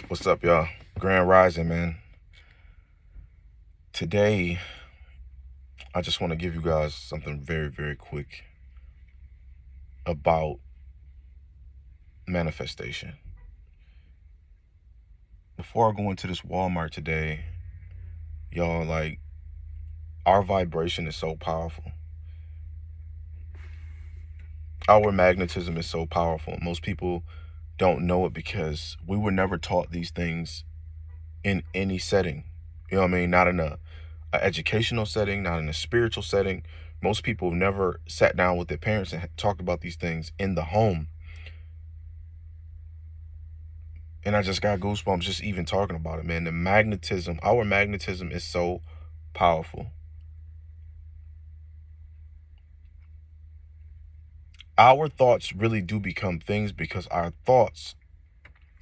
What's up, y'all? Grand Rising, man. Today, I just want to give you guys something very, very quick about manifestation. Before I go into this Walmart today, y'all, our vibration is so powerful. Our magnetism is so powerful. Most people don't know it because we were never taught these things in any setting. You know what I mean? Not in a educational setting, not in a spiritual setting. Most people never sat down with their parents and talked about these things in the home. And I just got goosebumps just even talking about it, man. Our magnetism is so powerful. Our thoughts really do become things because our thoughts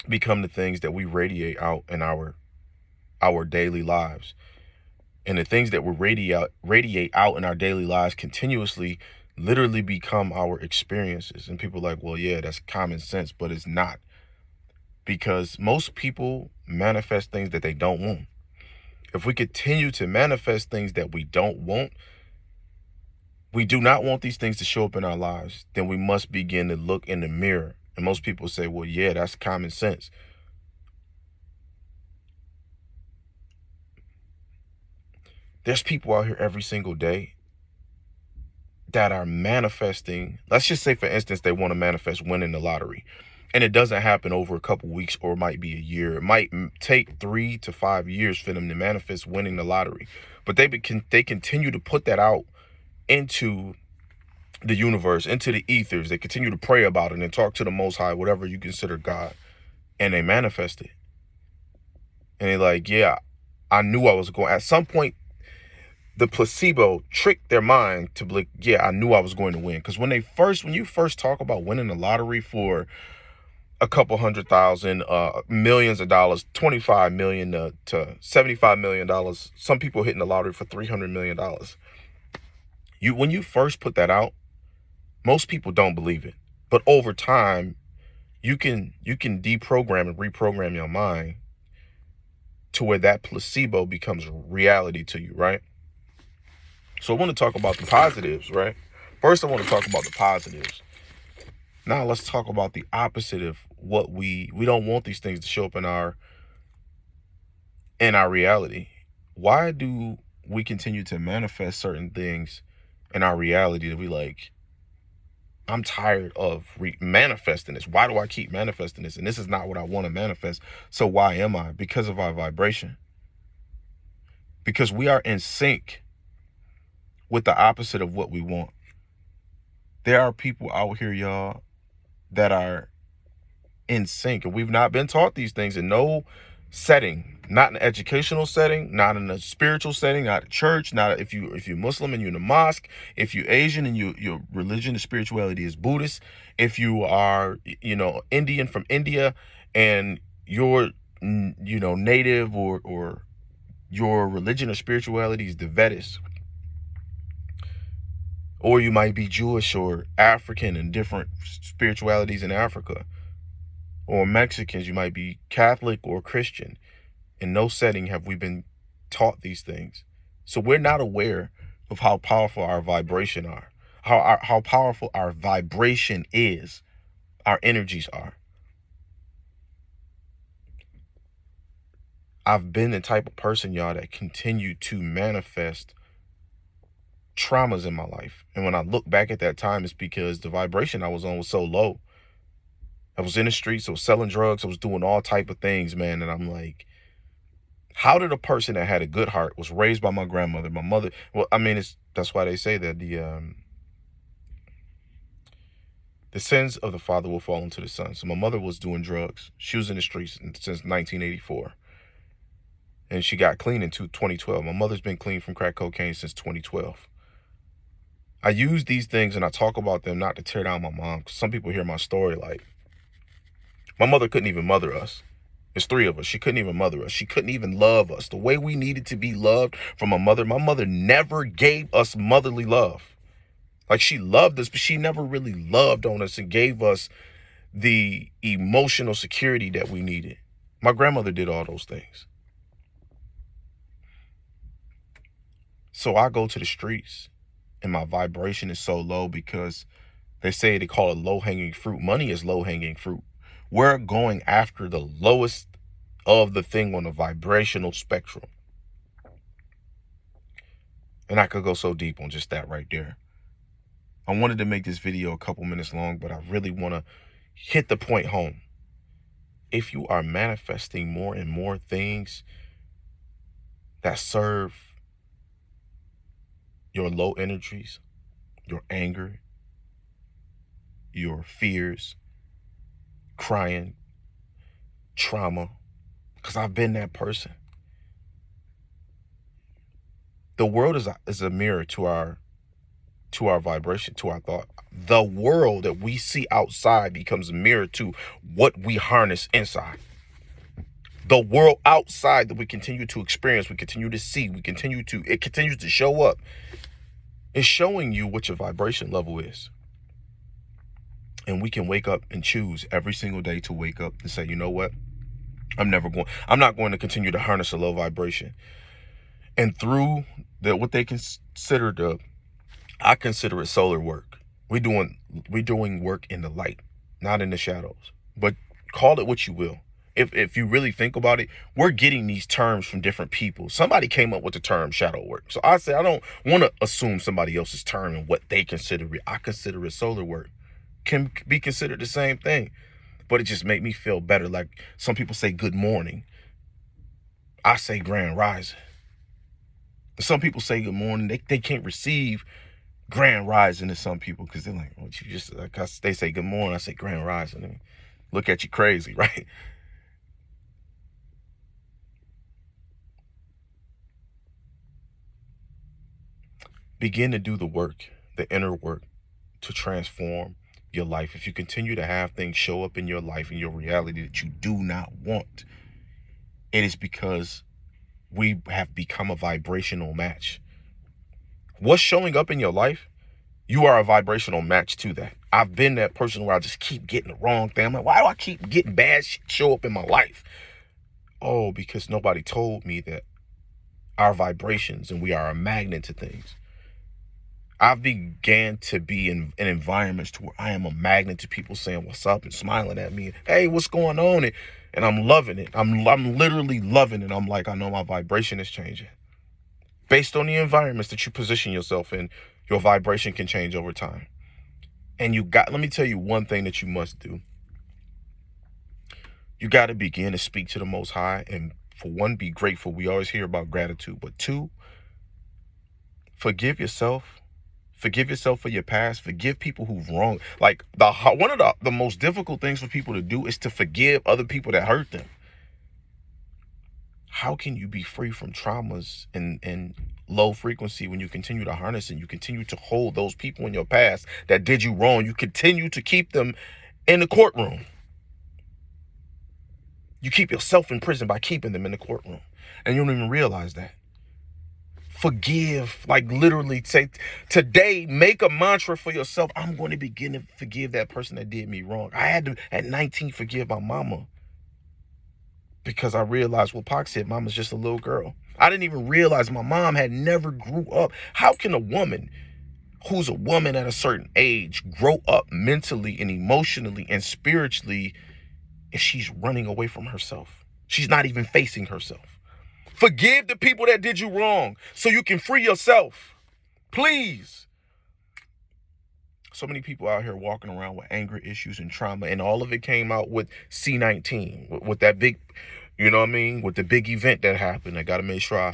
become the things that we radiate out in our daily lives. And the things that we radiate out in our daily lives continuously literally become our experiences. And people are like, well, yeah, that's common sense, but it's not. Because most people manifest things that they don't want. If we continue to manifest things that we don't want, we do not want these things to show up in our lives, then we must begin to look in the mirror. And most people say, well, yeah, that's common sense. There's people out here every single day that are manifesting. Let's just say, for instance, they want to manifest winning the lottery. And it doesn't happen over a couple weeks, or it might be a year. It might take 3 to 5 years for them to manifest winning the lottery. But they continue to put that out into the universe, into the ethers. They continue to pray about it and talk to the Most High, whatever you consider God, and they manifest it. And they're like, yeah, I knew I was going. At some point, the placebo tricked their mind to be like, yeah, I knew I was going to win. Because when you first talk about winning the lottery for a couple $100,000, millions of dollars, 25 million to $75 million. Some people hitting the lottery for $300 million. When you first put that out, most people don't believe it. But over time, you can deprogram and reprogram your mind to where that placebo becomes reality to you, right? So I want to talk about the positives, right? First, I want to talk about the positives. Now let's talk about the opposite of what we don't want these things to show up in our reality. Why do we continue to manifest certain things in our reality that we like? I'm tired of manifesting this. Why do I keep manifesting this? And this is not what I want to manifest. So why am I? Because of our vibration. Because we are in sync with the opposite of what we want. There are people out here, y'all, that are in sync, and we've not been taught these things in no setting, not in an educational setting, not in a spiritual setting, not a church, not if you're Muslim and you're in a mosque, if you're Asian and your religion and spirituality is Buddhist, if you are Indian from India and you're native or your religion or spirituality is the Vedas, or you might be Jewish or African and different spiritualities in Africa, or Mexicans, you might be Catholic or Christian. In no setting have we been taught these things. So we're not aware of how powerful our vibration are, how powerful our vibration is, our energies are. I've been the type of person, y'all, that continue to manifest traumas in my life. And when I look back at that time, it's because the vibration I was on was so low. I was in the streets, I was selling drugs, I was doing all type of things, man. And I'm like, how did a person that had a good heart, was raised by my grandmother, my mother, well, I mean, that's why they say that the sins of the father will fall into the son. So my mother was doing drugs. She was in the streets since 1984. And she got clean in 2012. My mother's been clean from crack cocaine since 2012. I use these things and I talk about them not to tear down my mom. Because some people hear my story like, my mother couldn't even mother us. There's 3 of us. She couldn't even mother us. She couldn't even love us the way we needed to be loved from a mother. My mother never gave us motherly love. Like, she loved us, but she never really loved on us and gave us the emotional security that we needed. My grandmother did all those things. So I go to the streets and my vibration is so low because they call it low-hanging fruit. Money is low-hanging fruit. We're going after the lowest of the thing on the vibrational spectrum. And I could go so deep on just that right there. I wanted to make this video a couple minutes long, but I really want to hit the point home. If you are manifesting more and more things that serve your low energies, your anger, your fears, crying, trauma, because I've been that person. The world is a mirror to our vibration, to our thought. The world that we see outside becomes a mirror to what we harness inside. The world outside that we continue to experience, we continue to see, it continues to show up. It's showing you what your vibration level is. And we can wake up and choose every single day to wake up and say, you know what? I'm not going to continue to harness a low vibration. And through what they consider I consider it solar work. We're doing work in the light, not in the shadows. But call it what you will. If you really think about it, we're getting these terms from different people. Somebody came up with the term shadow work. So I say I don't want to assume somebody else's term and what they consider it. I consider it solar work. Can be considered the same thing. But it just made me feel better. Like some people say good morning. I say grand rising. Some people say good morning. They can't receive grand rising to some people because they're like, well, you just, like, they say good morning, I say grand rising, and look at you crazy, right? Begin to do the work, the inner work, to transform your life. If you continue to have things show up in your life, in your reality that you do not want, it is because we have become a vibrational match. What's showing up in your life, you are a vibrational match to that. I've been that person where I just keep getting the wrong thing. I'm like, why do I keep getting bad shit show up in my life? Oh, because nobody told me that our vibrations and we are a magnet to things. I've began to be in environments to where I am a magnet to people saying what's up and smiling at me. Hey, what's going on? And I'm loving it. I'm literally loving it. I'm like, I know my vibration is changing. Based on the environments that you position yourself in, your vibration can change over time. And let me tell you one thing that you must do. You got to begin to speak to the Most High. And for one, be grateful. We always hear about gratitude. But two, forgive yourself. Forgive yourself for your past. Forgive people who've wronged. Like one of the most difficult things for people to do is to forgive other people that hurt them. How can you be free from traumas and low frequency when you continue to harness and you continue to hold those people in your past that did you wrong? You continue to keep them in the courtroom. You keep yourself in prison by keeping them in the courtroom. And you don't even realize that. Forgive, like literally say today, make a mantra for yourself. I'm going to begin to forgive that person that did me wrong. I had to, at 19, forgive my mama. Because I realized what Pac said, mama's just a little girl. I didn't even realize my mom had never grew up. How can a woman who's a woman at a certain age grow up mentally and emotionally and spiritually if she's running away from herself? She's not even facing herself. Forgive the people that did you wrong so you can free yourself. Please. So many people out here walking around with anger issues and trauma, and all of it came out with C-19, with that big, you know what I mean, with the big event that happened. I got to make sure a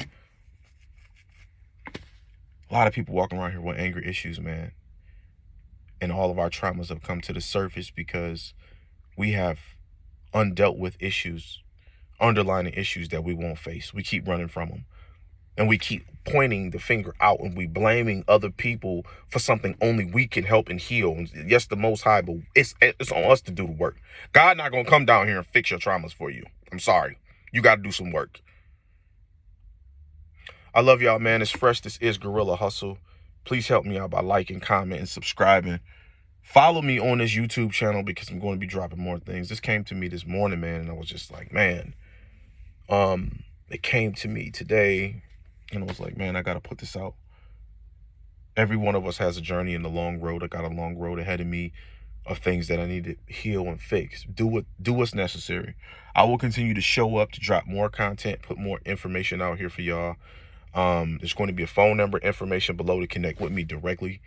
lot of people walking around here with anger issues, man. And all of our traumas have come to the surface because we have undealt with issues, underlying issues that we won't face. We keep running from them. And we keep pointing the finger out and we blaming other people for something only we can help and heal. And yes, the Most High, but it's on us to do the work. God not going to come down here and fix your traumas for you. I'm sorry. You got to do some work. I love y'all, man. It's fresh. This is Gorilla Hustle. Please help me out by liking, commenting, subscribing. Follow me on this YouTube channel because I'm going to be dropping more things. This came to me this morning, man, and I was just like, man, it came to me today, and I was like, man, I got to put this out. Every one of us has a journey in the long road. I got a long road ahead of me of things that I need to heal and fix. Do what's necessary. I will continue to show up to drop more content, put more information out here for y'all. There's going to be a phone number information below to connect with me directly.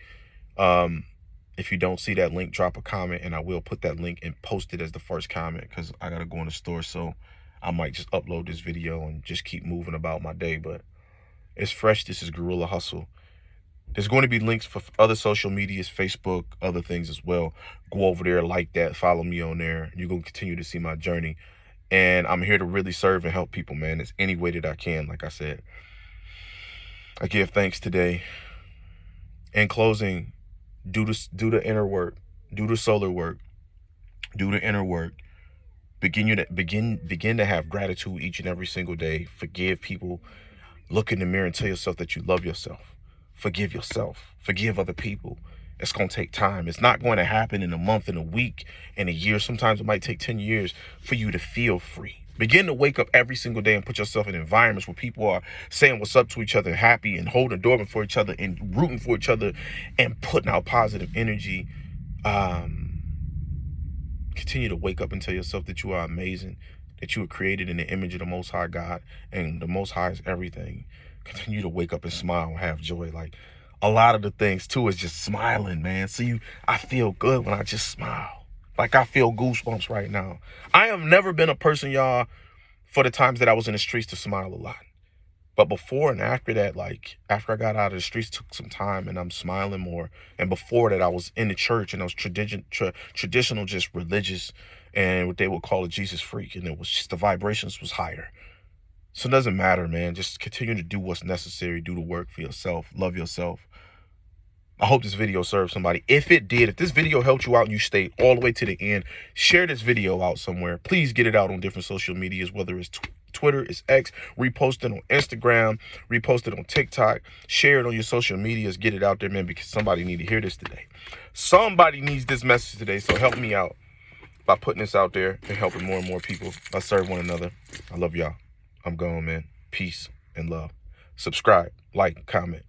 If you don't see that link, drop a comment, and I will put that link and post it as the first comment because I got to go in the store. So I might just upload this video and just keep moving about my day. But it's fresh. This is Guerrilla Hustle. There's going to be links for other social medias, Facebook, other things as well. Go over there, like that, follow me on there. You're going to continue to see my journey. And I'm here to really serve and help people, man. It's any way that I can, like I said. I give thanks today. In closing, do the inner work. Do the solar work. Do the inner work. Begin to have gratitude each and every single day. Forgive people. Look in the mirror and tell yourself that you love yourself. Forgive yourself. Forgive other people. It's going to take time. It's not going to happen in a month, in a week, in a year. Sometimes it might take 10 years for you to feel free. Begin to wake up every single day and put yourself in environments where people are saying what's up to each other, happy, and holding the door for each other and rooting for each other and putting out positive energy. Continue to wake up and tell yourself that you are amazing, that you were created in the image of the Most High God, and the Most High is everything. Continue to wake up and smile and have joy. Like a lot of the things too is just smiling, man. So I feel good when I just smile. Like I feel goosebumps right now. I have never been a person, y'all, for the times that I was in the streets to smile a lot. But before and after that, like after I got out of the streets, took some time and I'm smiling more. And before that, I was in the church and I was traditional, just religious, and what they would call a Jesus freak. And it was just the vibrations was higher. So it doesn't matter, man. Just continue to do what's necessary. Do the work for yourself. Love yourself. I hope this video served somebody. If it did, if this video helped you out and you stayed all the way to the end, share this video out somewhere. Please get it out on different social medias, whether it's Twitter, it's X, repost it on Instagram, repost it on TikTok, share it on your social medias, get it out there, man, because somebody needs to hear this today. Somebody needs this message today, so help me out by putting this out there and helping more and more people. Let's serve one another. I love y'all. I'm gone, man. Peace and love. Subscribe, like, comment.